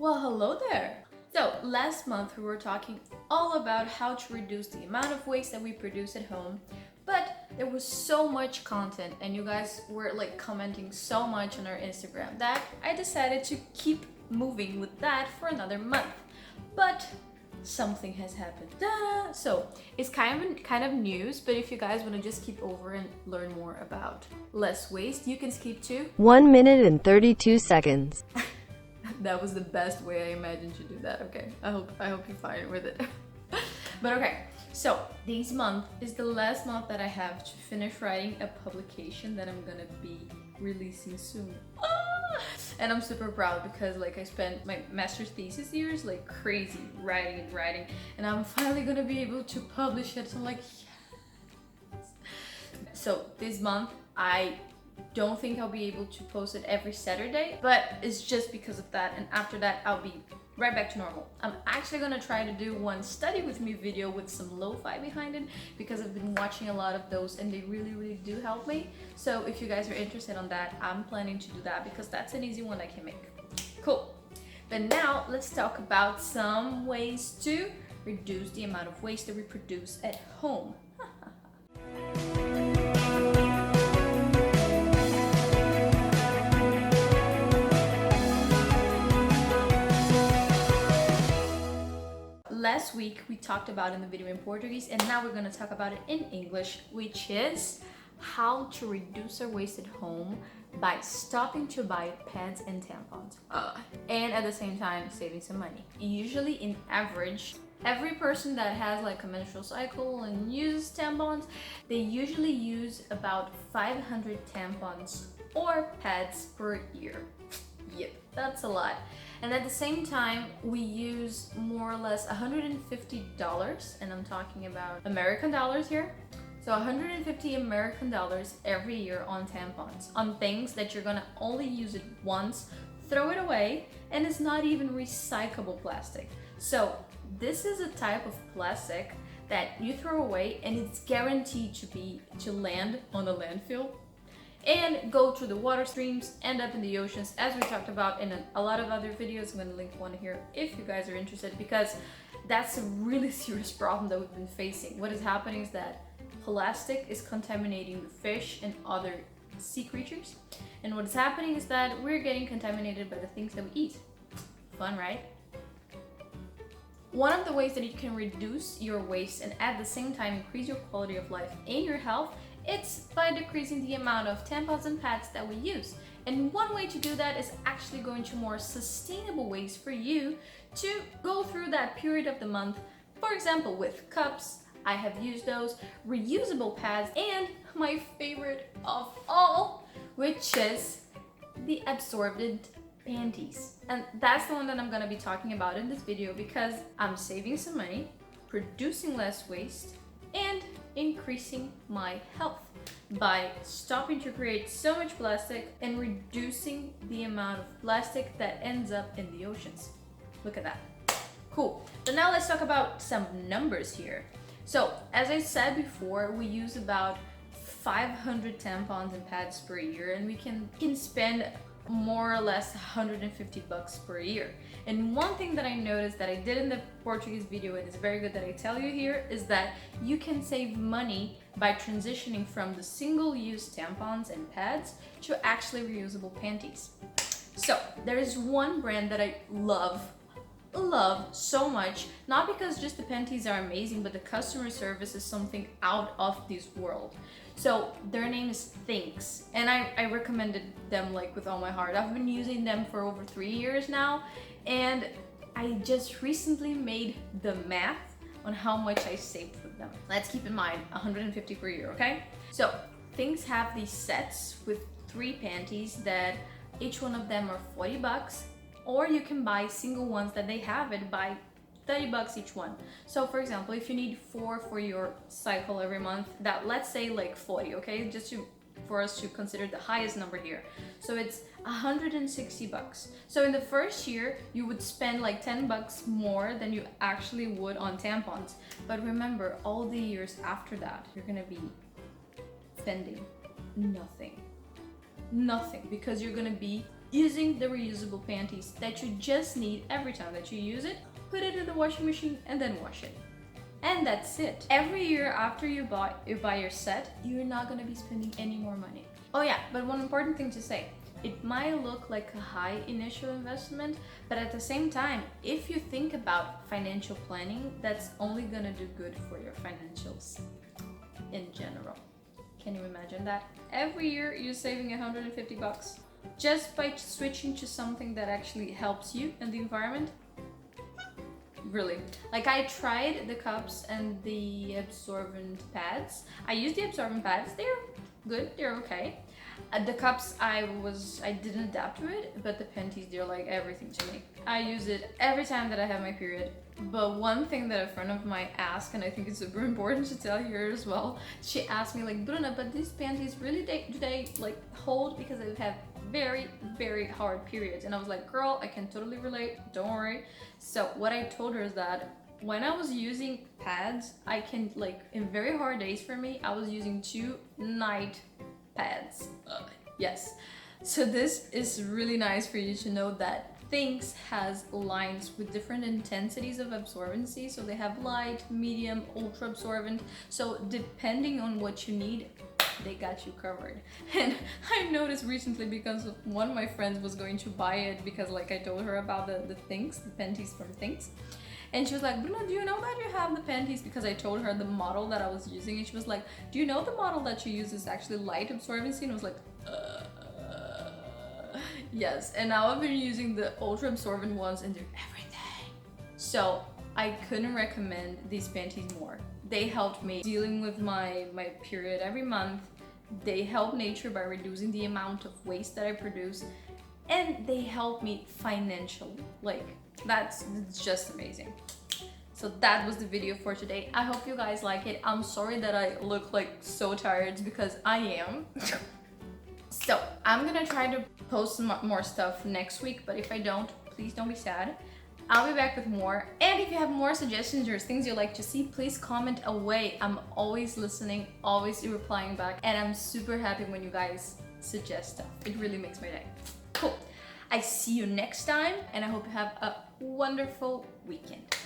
Well, hello there! So, last month we were talking all about how to reduce the amount of waste that we produce at home, but there was so much content and you guys were like commenting so much on our Instagram that I decided to keep moving with that for another month. But something has happened. Ta-da! So it's kind of news, but if you guys want to just keep over and learn more about less waste, you can skip to 1 minute and 32 seconds. That was the best way I imagined to do that. Okay, I hope you're fine with it. But okay, so this month is the last month that I have to finish writing a publication that I'm gonna be releasing soon. And I'm super proud because like I spent my master's thesis years like crazy writing, and I'm finally gonna be able to publish it. So I'm like, yes. So this month I don't think I'll be able to post it every Saturday, but it's just because of that, and after that I'll be right back to normal. I'm actually gonna try to do one study with me video with some lo-fi behind it because I've been watching a lot of those and they really do help me. So if you guys are interested on that, I'm planning to do that because that's an easy one I can make. Cool. But now let's talk about some ways to reduce the amount of waste that we produce at home. Last week we talked about in the video in Portuguese, and now we're going to talk about it in English, which is how to reduce our waste at home by stopping to buy pads and tampons, and at the same time saving some money. Usually, in average, every person that has like a menstrual cycle and uses tampons, they usually use about 500 tampons or pads per year. Yep, that's a lot. And at the same time, we use more or less $150, and I'm talking about American dollars here. So 150 American dollars every year on tampons, on things that you're gonna only use it once, throw it away, and it's not even recyclable plastic. So this is a type of plastic that you throw away and it's guaranteed to land on a landfill and go through the water streams, end up in the oceans, as we talked about in a lot of other videos. I'm gonna link one here if you guys are interested, because that's a really serious problem that we've been facing. What is happening is that plastic is contaminating the fish and other sea creatures, and what is happening is that we're getting contaminated by the things that we eat. Fun, right? One of the ways that you can reduce your waste and at the same time increase your quality of life and your health, it's by decreasing the amount of tampons and pads that we use. And one way to do that is actually going to more sustainable ways for you to go through that period of the month. For example, with cups, I have used those, reusable pads, and my favorite of all, which is the absorbent panties. And that's the one that I'm gonna be talking about in this video because I'm saving some money, producing less waste, and increasing my health by stopping to create so much plastic and reducing the amount of plastic that ends up in the oceans. Look at that. Cool. So now let's talk about some numbers here. So as I said before, we use about 500 tampons and pads per year, and we can spend more or less $150 per year. And one thing that I noticed that I did in the Portuguese video, and it's very good that I tell you here, is that you can save money by transitioning from the single-use tampons and pads to actually reusable panties. So there is one brand that I love so much, not because just the panties are amazing, but the customer service is something out of this world. So their name is Thinx, and I recommended them like with all my heart. I've been using them for over 3 years now, and I just recently made the math on how much I saved with them. Let's keep in mind 150 per year, okay? So Thinx have these sets with 3 panties that each one of them are $40, or you can buy single ones that they have it by $30 each one. So for example, if you need 4 for your cycle every month, that let's say like 40, okay? Just for us to consider the highest number here. So it's $160. So in the first year, you would spend like $10 more than you actually would on tampons. But remember, all the years after that, you're gonna be spending nothing, because you're gonna be using the reusable panties that you just need every time that you use it, put it in the washing machine and then wash it. And that's it. Every year after you buy your set, you're not gonna be spending any more money. Oh yeah, but one important thing to say. It might look like a high initial investment, but at the same time, if you think about financial planning, that's only gonna do good for your financials in general. Can you imagine that? Every year you're saving 150 bucks just by switching to something that actually helps you and the environment. Really. Like, I tried the cups and the absorbent pads. I used the absorbent pads, they're good, they're okay. The cups, I didn't adapt to it, but the panties, they're like everything to me. I use it every time that I have my period. But one thing that a friend of mine asked, and I think it's super important to tell here as well, she asked me like, Bruna, but these panties really do they like hold, because I have very, very hard periods? And I was like, girl, I can totally relate, don't worry. So what I told her is that when I was using pads, I can, like, in very hard days for me, I was using 2 night pads. Yes. So this is really nice for you to know that Thinx has lines with different intensities of absorbency. So they have light, medium, ultra absorbent. So depending on what you need, they got you covered. And I noticed recently, because one of my friends was going to buy it, because like I told her about the Thinx, the panties from Thinx. And she was like, Bruna, do you know that you have the panties? Because I told her the model that I was using, and she was like, do you know the model that you use is actually light absorbency? And I was like, yes. And now I've been using the ultra absorbent ones, and they're everything. So I couldn't recommend these panties more. They helped me dealing with my period every month. They help nature by reducing the amount of waste that I produce. And they help me financially. Like, that's just amazing. So that was the video for today. I hope you guys like it. I'm sorry that I look like so tired, because I am. So I'm gonna try to post some more stuff next week, but if I don't, please don't be sad. I'll be back with more. And if you have more suggestions or things you'd like to see, please comment away. I'm always listening, always replying back, and I'm super happy when you guys suggest stuff. It really makes my day. Cool. I see you next time, and I hope you have a wonderful weekend.